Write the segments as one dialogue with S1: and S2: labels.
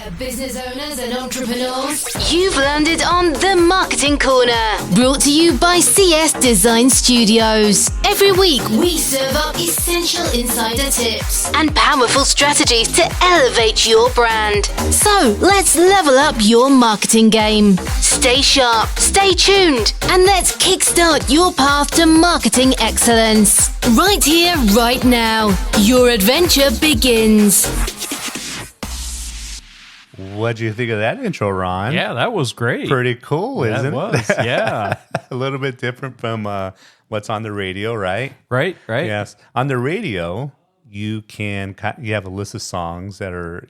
S1: there, business owners and entrepreneurs. You've landed on The Marketing Corner, brought to you by CS Design Studios. Every week, we serve up essential insider tips and powerful strategies to elevate your brand. So, let's level up your marketing game. Stay sharp, stay tuned, and let's kickstart your path to marketing excellence. Right here, right now. Your adventure begins.
S2: What'd you think of that intro, Ron?
S3: Yeah, that was great.
S2: Pretty cool, isn't it?
S3: That was, yeah.
S2: A little bit different from what's on the radio, right?
S3: Right.
S2: Yes. On the radio, you have a list of songs that are,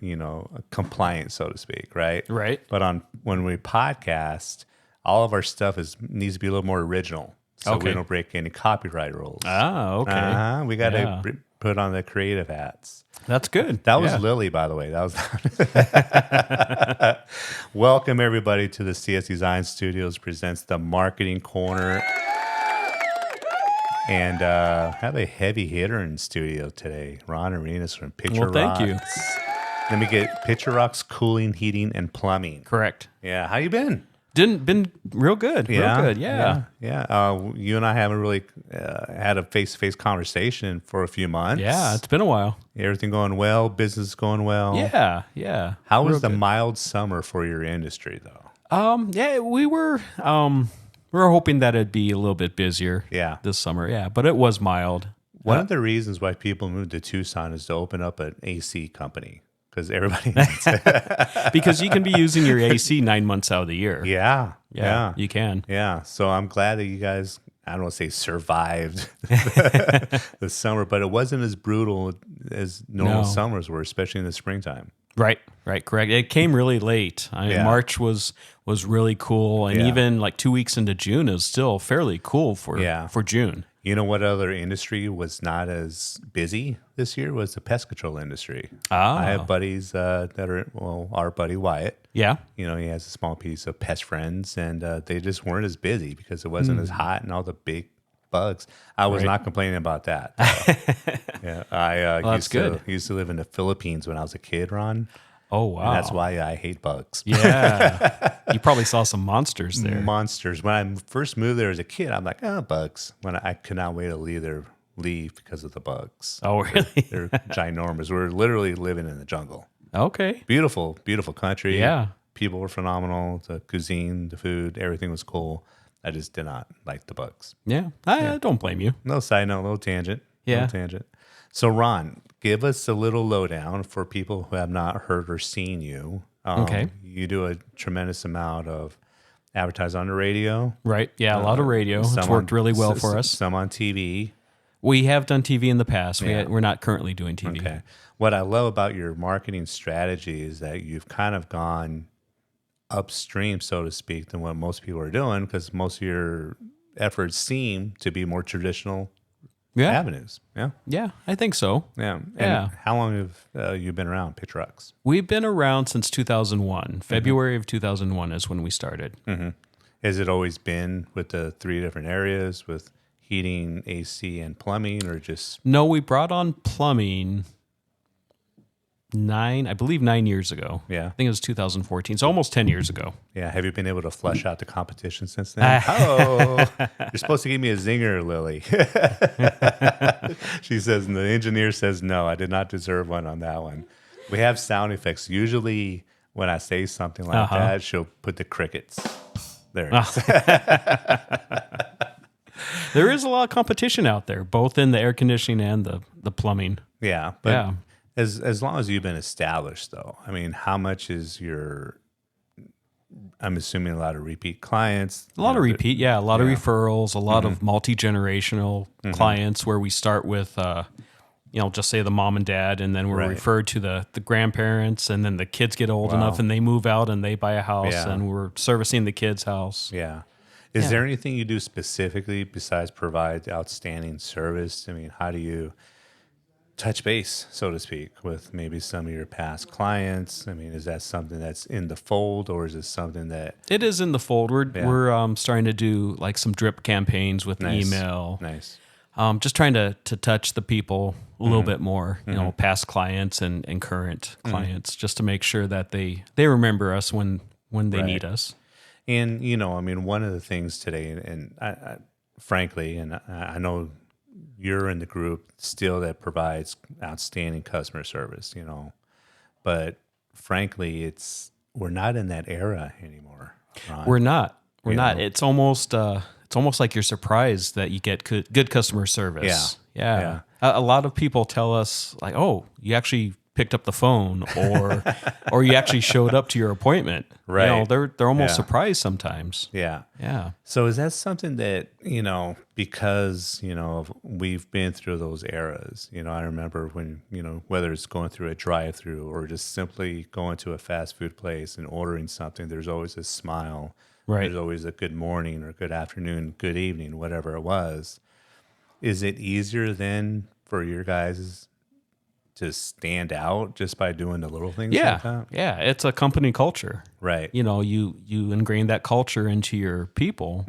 S2: compliant, so to speak, right?
S3: Right.
S2: But when we podcast, all of our stuff needs to be a little more original, so we don't break any copyright rules.
S3: Oh, okay.
S2: We got to put on the creative hats.
S3: That's good.
S2: That was Lily, by the way. That was Welcome, everybody, to the CS Design Studios presents The Marketing Corner. And have a heavy hitter in studio today. Ron Arenas from Picture Rocks.
S3: Well, thank you.
S2: Let me get Picture Rocks Cooling, Heating, and Plumbing.
S3: Correct.
S2: Yeah. How you been?
S3: Been real good.
S2: Yeah.
S3: Real good. Yeah.
S2: You and I haven't really had a face-to-face conversation for a few months.
S3: Yeah, it's been a while.
S2: Everything going well? Business going well?
S3: Yeah.
S2: How was the mild summer for your industry, though?
S3: We were hoping that it'd be a little bit busier.
S2: Yeah.
S3: This summer. Yeah, but it was mild.
S2: One of the reasons why people moved to Tucson is to open up an AC company. Because everybody needs it.
S3: Because you can be using your AC 9 months out of the year.
S2: Yeah.
S3: You can.
S2: Yeah. So I'm glad that you guys, I don't want to say survived the summer, but it wasn't as brutal as normal summers were, especially in the springtime.
S3: Right, correct. It came really late. March was really cool, and even like 2 weeks into June is still fairly cool for June.
S2: You know what other industry was not as busy this year was the pest control industry. I have buddies that are, our buddy Wyatt.
S3: Yeah.
S2: He has a small piece of Pest Friends, and they just weren't as busy because it wasn't as hot and all the big bugs. I was not complaining about that. I used to live in the Philippines when I was a kid, Ron.
S3: Oh, wow.
S2: And that's why I hate bugs.
S3: Yeah. You probably saw some monsters there.
S2: Monsters. When I first moved there as a kid, I'm like, bugs. When I could not wait to leave because of the bugs.
S3: Oh, really?
S2: They're ginormous. We're literally living in the jungle.
S3: Okay.
S2: Beautiful, beautiful country.
S3: Yeah.
S2: People were phenomenal. The cuisine, the food, everything was cool. I just did not like the bugs.
S3: Yeah. I don't blame you.
S2: No side note, little tangent.
S3: Yeah.
S2: Little tangent. So, Ron, give us a little lowdown for people who have not heard or seen you.
S3: Okay.
S2: You do a tremendous amount of advertising on the radio.
S3: Right. Yeah, a lot of radio. It's worked really well for us.
S2: Some on TV.
S3: We have done TV in the past. We're not currently doing TV.
S2: Okay. What I love about your marketing strategy is that you've kind of gone upstream, so to speak, than what most people are doing, because most of your efforts seem to be more traditional avenues.
S3: Yeah, I think so.
S2: Yeah. And how long have you been around Picture Rocks?
S3: We've been around since 2001. February of 2001 is when we started.
S2: Mm-hmm. Has it always been with the 3 different areas with heating, AC, and plumbing, or just...
S3: No, we brought on plumbing 9 years ago.
S2: Yeah.
S3: I think it was 2014. So almost 10 years ago.
S2: Yeah. Have you been able to flush out the competition since then? You're supposed to give me a zinger, Lily. She says, and the engineer says, no, I did not deserve one on that one. We have sound effects. Usually when I say something like that, she'll put the crickets. There it is.
S3: There is a lot of competition out there, both in the air conditioning and the plumbing.
S2: Yeah. But as long as you've been established, though, I mean, how much is I'm assuming a lot of repeat clients.
S3: A lot of repeat, a lot of referrals, a lot of multi-generational clients where we start with, just say the mom and dad, and then we're referred to the grandparents, and then the kids get old enough and they move out and they buy a house, and we're servicing the kids' house.
S2: Yeah. Is there anything you do specifically besides provide outstanding service? I mean, how do you touch base, so to speak, with maybe some of your past clients? I mean, is that something that's in the fold, or is it something that...
S3: It is in the fold. We're starting to do like some drip campaigns with email.
S2: Nice.
S3: Just trying to touch the people a little bit more, past clients and current clients, just to make sure that they remember us when they need us.
S2: And, one of the things today, and I frankly, and I know you're in the group still that provides outstanding customer service, but frankly, we're not in that era anymore. Ron.
S3: We're not. It's almost like you're surprised that you get good customer service. Yeah. A lot of people tell us like, "Oh, you actually picked up the phone," or you actually showed up to your appointment.
S2: Right.
S3: They're almost surprised sometimes.
S2: Yeah.
S3: Yeah.
S2: So is that something that, because, we've been through those eras, I remember when, whether it's going through a drive-through or just simply going to a fast food place and ordering something, there's always a smile.
S3: Right.
S2: There's always a good morning or good afternoon, good evening, whatever it was. Is it easier then for your guys to stand out just by doing the little things like that?
S3: Yeah. It's a company culture.
S2: Right.
S3: You ingrain that culture into your people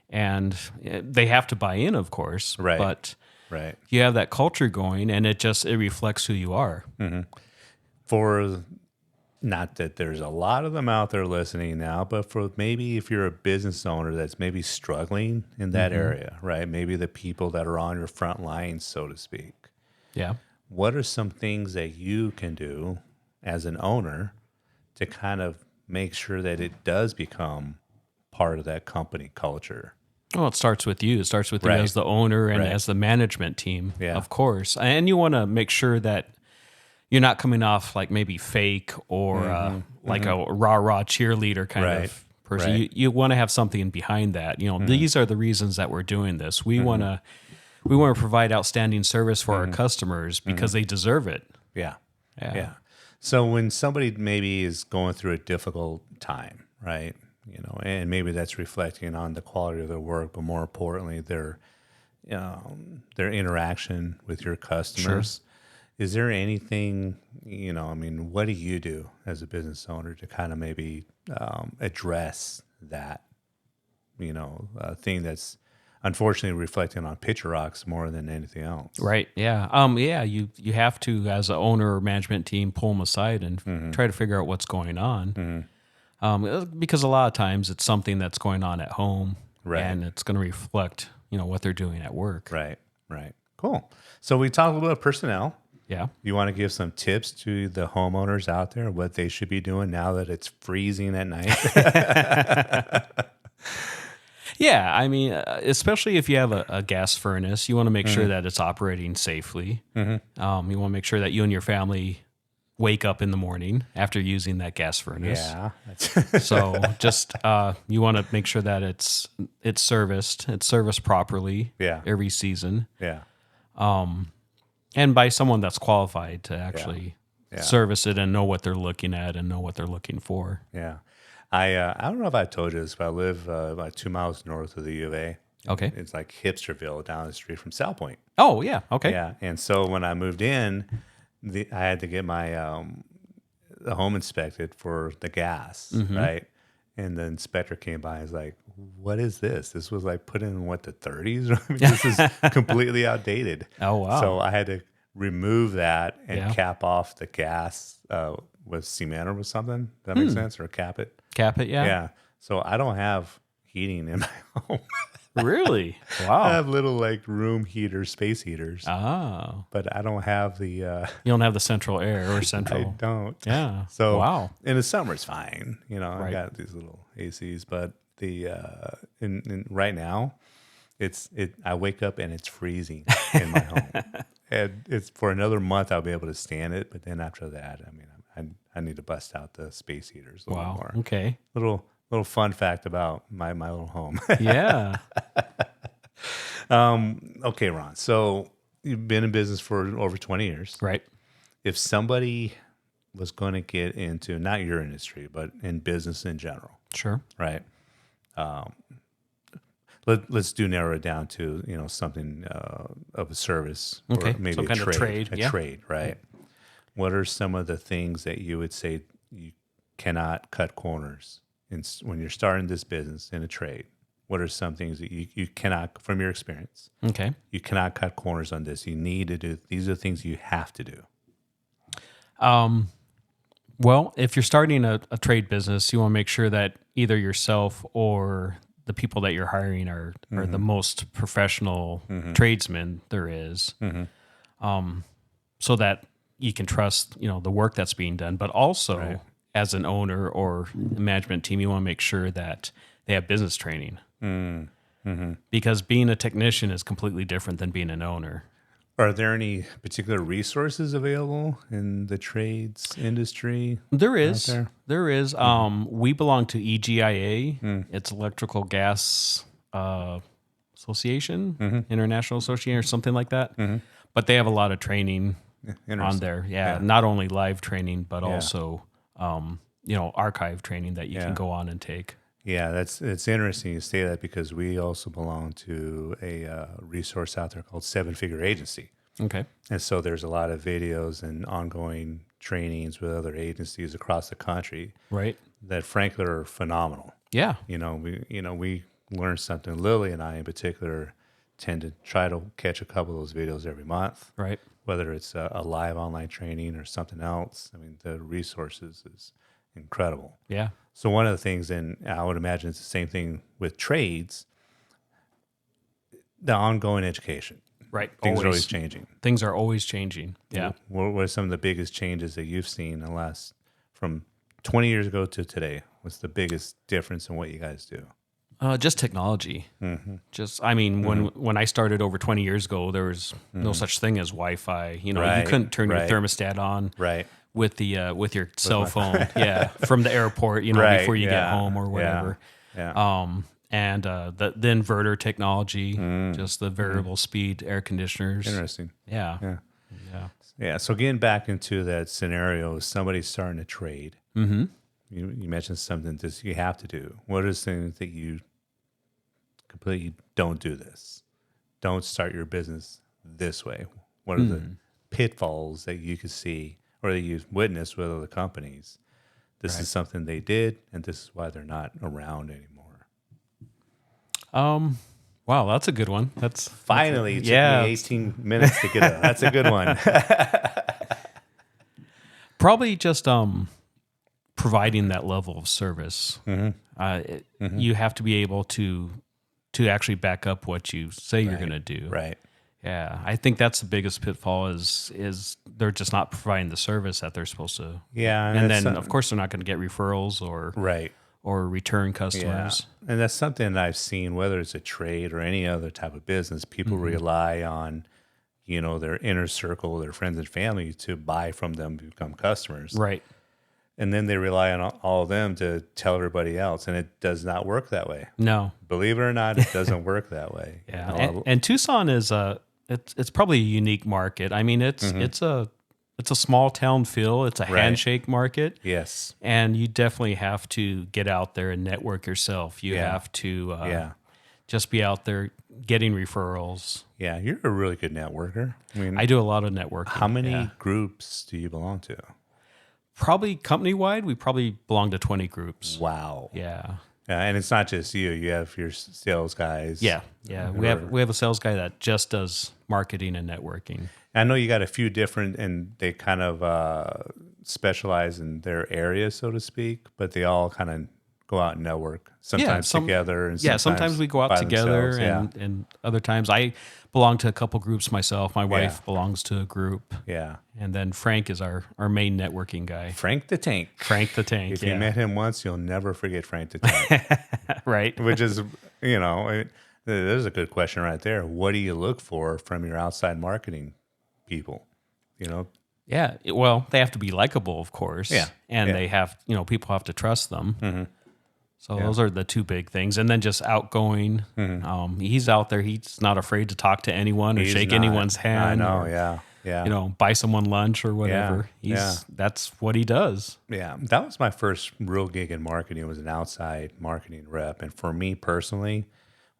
S3: and they have to buy in, of course.
S2: Right.
S3: But
S2: right.
S3: You have that culture going and it reflects who you are.
S2: Mm-hmm. For not that there's a lot of them out there listening now, but for maybe if you're a business owner that's maybe struggling in that area, right? Maybe the people that are on your front lines, so to speak.
S3: Yeah.
S2: What are some things that you can do as an owner to kind of make sure that it does become part of that company culture?
S3: Well, it starts with you. It starts with you as the owner and as the management team, of course. And you want to make sure that you're not coming off like maybe fake or like a rah-rah cheerleader kind of person.
S2: Right.
S3: You want to have something behind that. These are the reasons that we're doing this. We want to provide outstanding service for our customers because they deserve it.
S2: Yeah. So when somebody maybe is going through a difficult time, right? And maybe that's reflecting on the quality of their work, but more importantly, their interaction with your customers. Sure. Is there anything, what do you do as a business owner to kind of maybe address that, thing that's unfortunately reflecting on Picture Rocks more than anything else?
S3: Right. Yeah. You have to, as an owner or management team, pull them aside and try to figure out what's going on. Because a lot of times it's something that's going on at home, and it's going to reflect, what they're doing at work.
S2: Right. Cool. So we talked a little bit of personnel.
S3: Yeah.
S2: You want to give some tips to the homeowners out there, what they should be doing now that it's freezing at night?
S3: Yeah. I mean, especially if you have a gas furnace, you want to make sure that it's operating safely. You want to make sure that you and your family wake up in the morning after using that gas furnace.
S2: Yeah.
S3: So just you want to make sure that it's serviced properly every season.
S2: Yeah.
S3: And by someone that's qualified to actually service it and know what they're looking at and know what they're looking for.
S2: Yeah. I don't know if I told you this, but I live about 2 miles north of the U of A.
S3: Okay.
S2: It's like Hipsterville down the street from South Point.
S3: Oh, yeah. Okay.
S2: Yeah. And so when I moved in, I had to get my the home inspected for the gas, right? And the inspector came by and was like, what is this? This was like put in, the 30s? I mean, this is completely outdated.
S3: Oh, wow.
S2: So I had to remove that and cap off the gas with cement or with something. Does that make sense? Or cap it?
S3: Cap it, yeah.
S2: Yeah. So I don't have heating in my home.
S3: Really? Wow.
S2: I have little like room heaters, space heaters.
S3: Oh.
S2: But I don't have the...
S3: you don't have the central air or central...
S2: I don't.
S3: Yeah.
S2: So
S3: wow.
S2: In the summer it's fine. I got these little ACs, but the in right now I wake up and it's freezing in my home. And it's for another month I'll be able to stand it, but then after that, I mean, I need to bust out the space heaters a little more.
S3: Okay.
S2: Little fun fact about my little home.
S3: Yeah.
S2: Okay, Ron. So you've been in business for over 20 years.
S3: Right.
S2: If somebody was going to get into, not your industry, but in business in general.
S3: Sure.
S2: Right. Let's narrow it down to, something of a service.
S3: Okay.
S2: Or maybe
S3: some kind of trade.
S2: A trade, right? What are some of the things that you would say you cannot cut corners when you're starting this business in a trade? What are some things that you cannot, from your experience,
S3: Okay.
S2: you cannot cut corners on this. You need to do, these are things you have to do.
S3: Well, if you're starting a trade business, you want to make sure that either yourself or the people that you're hiring are the most professional tradesmen there is, so that you can trust, the work that's being done. But also, as an owner or a management team, you want to make sure that they have business training. Because being a technician is completely different than being an owner.
S2: Are there any particular resources available in the trades industry?
S3: There is. There is. We belong to EGIA. It's Electrical Gas Association, International Association, or something like that. But they have a lot of training on there. Yeah, not only live training, but also archive training that you can go on and take.
S2: Yeah, it's interesting you say that because we also belong to a resource out there called Seven Figure Agency.
S3: Okay.
S2: And so there's a lot of videos and ongoing trainings with other agencies across the country.
S3: Right.
S2: That frankly are phenomenal.
S3: Yeah.
S2: We learn something. Lily and I in particular tend to try to catch a couple of those videos every month.
S3: Right.
S2: Whether it's a live online training or something else. I mean, the resources is incredible.
S3: Yeah.
S2: So one of the things, and I would imagine it's the same thing with trades, the ongoing education.
S3: Right.
S2: Things are always changing.
S3: Things are always changing. Yeah.
S2: What are some of the biggest changes that you've seen in the last, from 20 years ago to today? What's the biggest difference in what you guys do?
S3: Just technology. When I started over 20 years ago, there was no such thing as Wi-Fi. You couldn't turn your thermostat on.
S2: Right.
S3: With your cell phone, from the airport, before you get home or whatever. And the inverter technology, just the variable speed air conditioners.
S2: Interesting.
S3: Yeah.
S2: So getting back into that scenario, somebody's starting to trade. You mentioned something that you have to do. What are things that you completely don't do this? Don't start your business this way. What are the pitfalls that you could see or that you've witnessed with other companies? This is something they did, and this is why they're not around anymore.
S3: Wow, that's a good one. It took me
S2: 18 minutes to get it. That's a good one.
S3: Probably just providing that level of service. You have to be able to actually back up what you say you're going to do.
S2: Right.
S3: Yeah, I think that's the biggest pitfall is they're just not providing the service that they're supposed to.
S2: Yeah,
S3: and then of course they're not going to get referrals or return customers.
S2: Yeah. And that's something that I've seen, whether it's a trade or any other type of business, people rely on, their inner circle, their friends and family to buy from them to become customers.
S3: Right.
S2: And then they rely on all of them to tell everybody else. And it does not work that way.
S3: No.
S2: Believe it or not, it doesn't work that way.
S3: Yeah. And Tucson is it's probably a unique market. I mean, it's a small town feel. It's a handshake market.
S2: Yes.
S3: And you definitely have to get out there and network yourself. You have to just be out there getting referrals.
S2: Yeah, you're a really good networker. I mean,
S3: I do a lot of networking.
S2: How many groups do you belong to?
S3: Probably company-wide, we probably belong to 20 groups.
S2: Wow.
S3: Yeah.
S2: And it's not just you. You have your sales guys.
S3: Yeah. We have a sales guy that just does marketing and networking.
S2: I know you got a few different, and they kind of specialize in their area, so to speak, but they all kind of go out and network, sometimes together. And
S3: sometimes we go out together, and other times I belong to a couple groups myself. My wife belongs to a group.
S2: Yeah.
S3: And then Frank is our main networking guy.
S2: Frank the Tank. If you met him once, you'll never forget Frank the Tank.
S3: Right.
S2: Which is, there's a good question right there. What do you look for from your outside marketing people?
S3: Yeah. Well, they have to be likable, of course.
S2: Yeah.
S3: And they have, people have to trust them. So those are the two big things. And then just outgoing. He's out there. He's not afraid to talk to anyone or shake anyone's hand.
S2: I know, yeah.
S3: Buy someone lunch or whatever. That's what he does.
S2: Yeah. That was my first real gig in marketing. It was an outside marketing rep. And for me personally,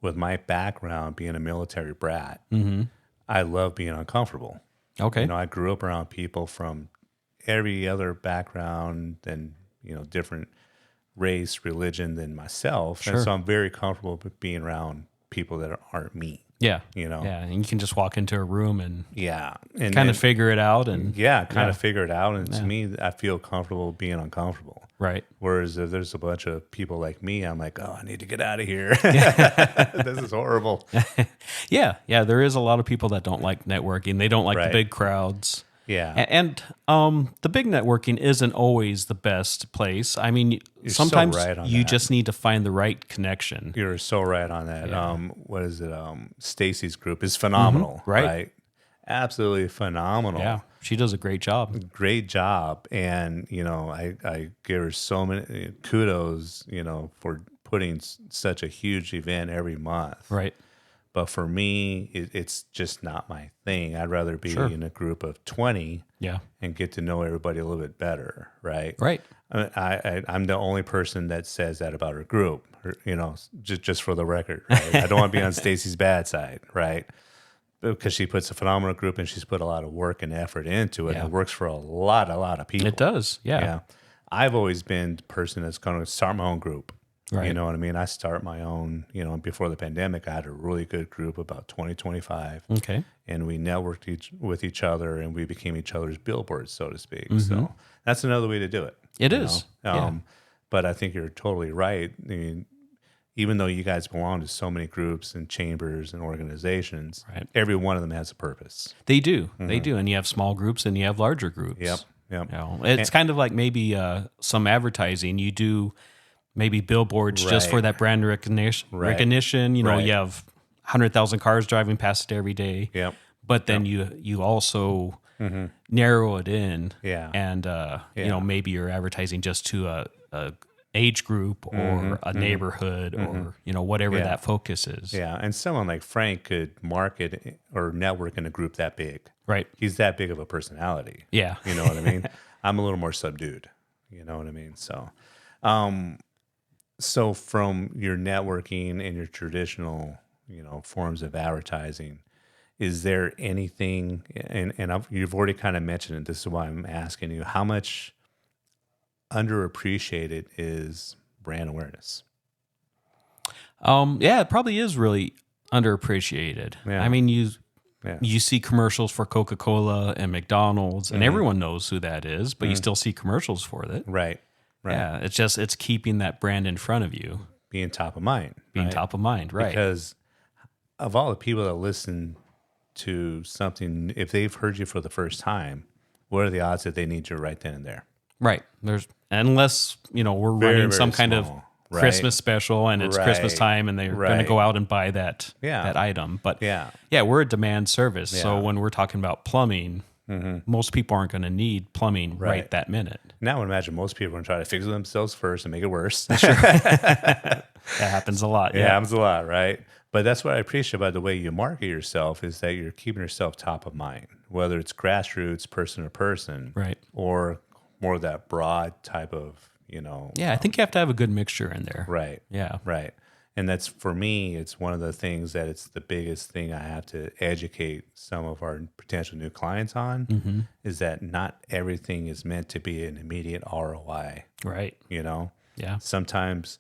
S2: with my background being a military brat, I love being uncomfortable.
S3: Okay.
S2: I grew up around people from every other background and, different race, religion than myself.
S3: Sure.
S2: And so I'm very comfortable with being around people that aren't me.
S3: Yeah.
S2: You know?
S3: Yeah. And you can just walk into a room and
S2: And
S3: kind of figure it out. And
S2: figure it out. And to me, I feel comfortable being uncomfortable.
S3: Right.
S2: Whereas if there's a bunch of people like me, I'm like, oh, I need to get out of here. This is horrible.
S3: Yeah. There is a lot of people that don't like networking. They don't like the big crowds.
S2: Yeah.
S3: And the big networking isn't always the best place. I mean,
S2: You're
S3: sometimes
S2: so right on
S3: you
S2: that.
S3: just need to find the right connection.
S2: You're so right on that.
S3: Yeah.
S2: What is it? Stacy's group is phenomenal.
S3: Right.
S2: Absolutely phenomenal.
S3: Yeah. She does a great job.
S2: Great job. And, I give her so many kudos, for putting such a huge event every month.
S3: Right.
S2: But for me, it's just not my thing. I'd rather be in a group of 20 and get to know everybody a little bit better, right?
S3: Right.
S2: I'm the only person that says that about her group, just for the record. Right? I don't want to be on Stacy's bad side, right? Because she puts a phenomenal group and she's put a lot of work and effort into it. And it works for a lot of people.
S3: It does, yeah.
S2: I've always been the person that's going to start my own group.
S3: Right.
S2: You know what I mean? I start my own, before the pandemic, I had a really good group, about 20, 25.
S3: Okay.
S2: And we networked with each other and we became each other's billboards, so to speak. So that's another way to do it.
S3: It is.
S2: But I think you're totally right. I mean, even though you guys belong to so many groups and chambers and organizations, every one of them has a purpose.
S3: They do. They do. And you have small groups and you have larger groups.
S2: Yep.
S3: It's kind of like maybe some advertising. You do maybe billboards just for that brand recognition. You have 100,000 cars driving past it every day.
S2: Yep.
S3: But then you also narrow it in.
S2: Yeah.
S3: And, maybe you're advertising just to a age group or a neighborhood or, whatever that focus is.
S2: Yeah. And someone like Frank could market or network in a group that big.
S3: Right.
S2: He's that big of a personality.
S3: Yeah.
S2: You know what I mean? I'm a little more subdued. You know what I mean? So from your networking and your traditional, forms of advertising, is there anything, and you've already kind of mentioned it, this is why I'm asking you, how much underappreciated is brand awareness?
S3: It probably is really underappreciated. Yeah. I mean, you see commercials for Coca-Cola and McDonald's, and everyone knows who that is, but you still see commercials for it.
S2: Right.
S3: Yeah, it's keeping that brand in front of you.
S2: Being top of mind.
S3: Top of mind, right.
S2: Because of all the people that listen to something, if they've heard you for the first time, what are the odds that they need you right then and there?
S3: Right. Unless, we're running some kind of Christmas special and it's Christmas time and they're going to go out and buy that item. But we're a demand service. So when we're talking about plumbing, most people aren't going to need plumbing right that minute.
S2: Now I would imagine most people are going to try to fix it themselves first and make it worse.
S3: Sure. That happens a lot.
S2: Yeah, it happens a lot, right? But that's what I appreciate about the way you market yourself is that you're keeping yourself top of mind, whether it's grassroots, person to person,
S3: right,
S2: or more of that broad type of,
S3: I think you have to have a good mixture in there.
S2: Right.
S3: Yeah.
S2: Right. And that's, for me, it's one of the things that it's the biggest thing I have to educate some of our potential new clients on is that not everything is meant to be an immediate ROI.
S3: Right. Yeah.
S2: Sometimes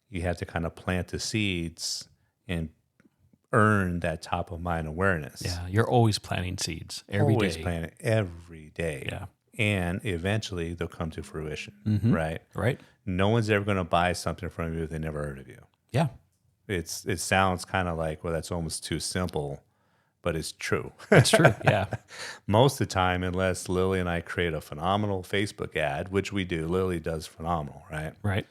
S2: you have to kind of plant the seeds and earn that top of mind awareness.
S3: Yeah. You're always planting seeds every day.
S2: Always planting every day.
S3: Yeah.
S2: And eventually they'll come to fruition. Right.
S3: Right.
S2: No one's ever going to buy something from you if they never heard of you.
S3: Yeah.
S2: It sounds kind of like, well, that's almost too simple, but it's true.
S3: It's true. Yeah.
S2: Most of the time, unless Lily and I create a phenomenal Facebook ad, which we do, Lily does phenomenal, right?
S3: Right.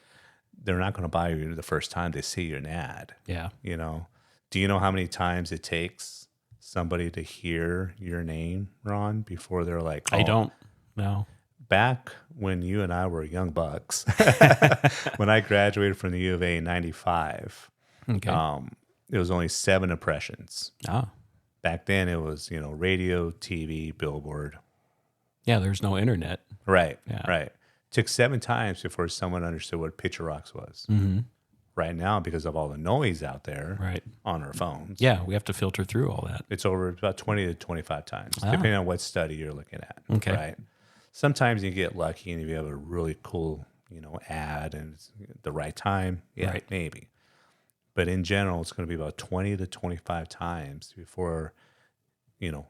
S2: They're not going to buy you the first time they see an ad.
S3: Yeah.
S2: Do you know how many times it takes somebody to hear your name, Ron, before they're like, oh.
S3: I don't know.
S2: Back when you and I were young bucks, when I graduated from the U of A in 95, it was only 7 impressions.
S3: Ah.
S2: Back then it was, radio, TV, billboard.
S3: Yeah, there's no internet.
S2: Right,
S3: Yeah.
S2: right. Took 7 times before someone understood what Picture Rocks was. Right now, because of all the noise out there on our phones.
S3: Yeah, we have to filter through all that.
S2: It's over about 20 to 25 times, depending on what study you're looking at.
S3: Okay.
S2: Right. Sometimes you get lucky and you have a really cool ad and it's the right time. Yeah,
S3: Right.
S2: maybe. But in general, it's going to be about 20 to 25 times before,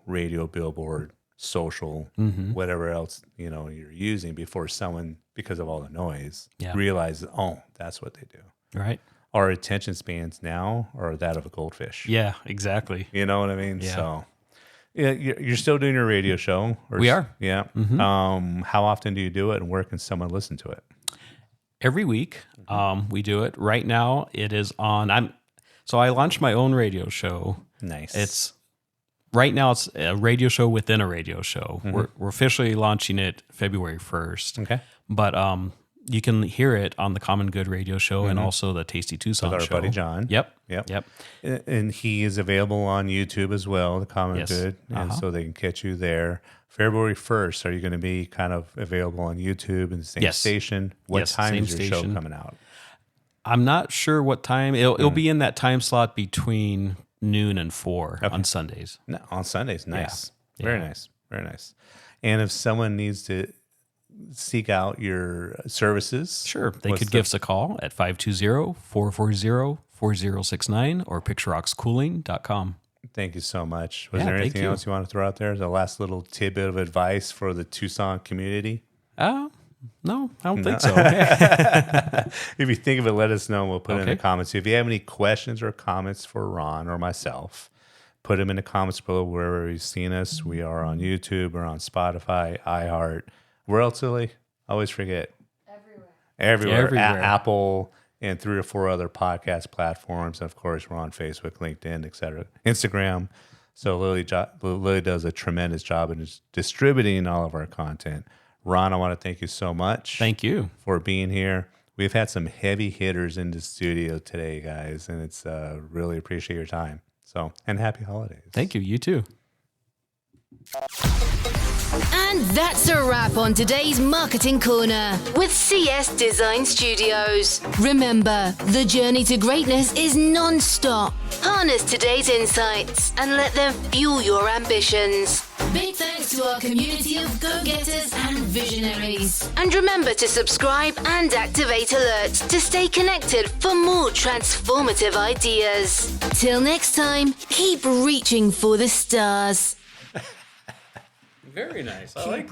S2: radio, billboard, social, whatever else, you're using before someone, because of all the noise, realizes, oh, that's what they do.
S3: Right.
S2: Our attention spans now are that of a goldfish.
S3: Yeah, exactly.
S2: You know what I mean?
S3: Yeah.
S2: So, yeah, you're still doing your radio show.
S3: We are.
S2: Yeah. How often do you do it, and where can someone listen to it?
S3: Every week, we do it. Right now, it is on. So I launched my own radio show.
S2: Nice.
S3: Right now it's a radio show within a radio show. We're officially launching it February 1st.
S2: Okay.
S3: But you can hear it on the Common Good radio show and also the Tasty Tucson
S2: With our
S3: show.
S2: buddy John.
S3: Yep.
S2: And he is available on YouTube as well, the Common
S3: Yes.
S2: Good, and so they can catch you there. February 1st, are you going to be kind of available on YouTube and the same station? What time is your show coming out?
S3: I'm not sure what time. It'll be in that time slot between noon and 4 on Sundays.
S2: No, on Sundays. Nice.
S3: Yeah.
S2: Very nice. Very nice. And if someone needs to seek out your services,
S3: Sure. They could give us a call at 520-440-4069 or picturerockscooling.com.
S2: Thank you so much. Was there anything else you want to throw out there? The last little tidbit of advice for the Tucson community?
S3: No, I don't think so.
S2: If you think of it, let us know. We'll put it in the comments. If you have any questions or comments for Ron or myself, put them in the comments below wherever you've seen us. We are on YouTube. We're on Spotify, iHeart. Where else, Lily? I always forget. Everywhere. Apple and 3 or 4 other podcast platforms. Of course, we're on Facebook, LinkedIn, etc., Instagram. So Lily does a tremendous job in distributing all of our content. Ron, I want to thank you so much.
S3: Thank you
S2: for being here. We've had some heavy hitters in the studio today, guys, and it's really appreciate your time. So, and happy holidays.
S3: Thank you. You too.
S1: And that's a wrap on today's Marketing Corner with CS Design Studios. Remember, the journey to greatness is non-stop. Harness today's insights and let them fuel your ambitions. Big thanks to our community of go-getters and visionaries. And remember to subscribe and activate alerts to stay connected for more transformative ideas. Till next time, keep reaching for the stars.
S3: Very nice. I like that.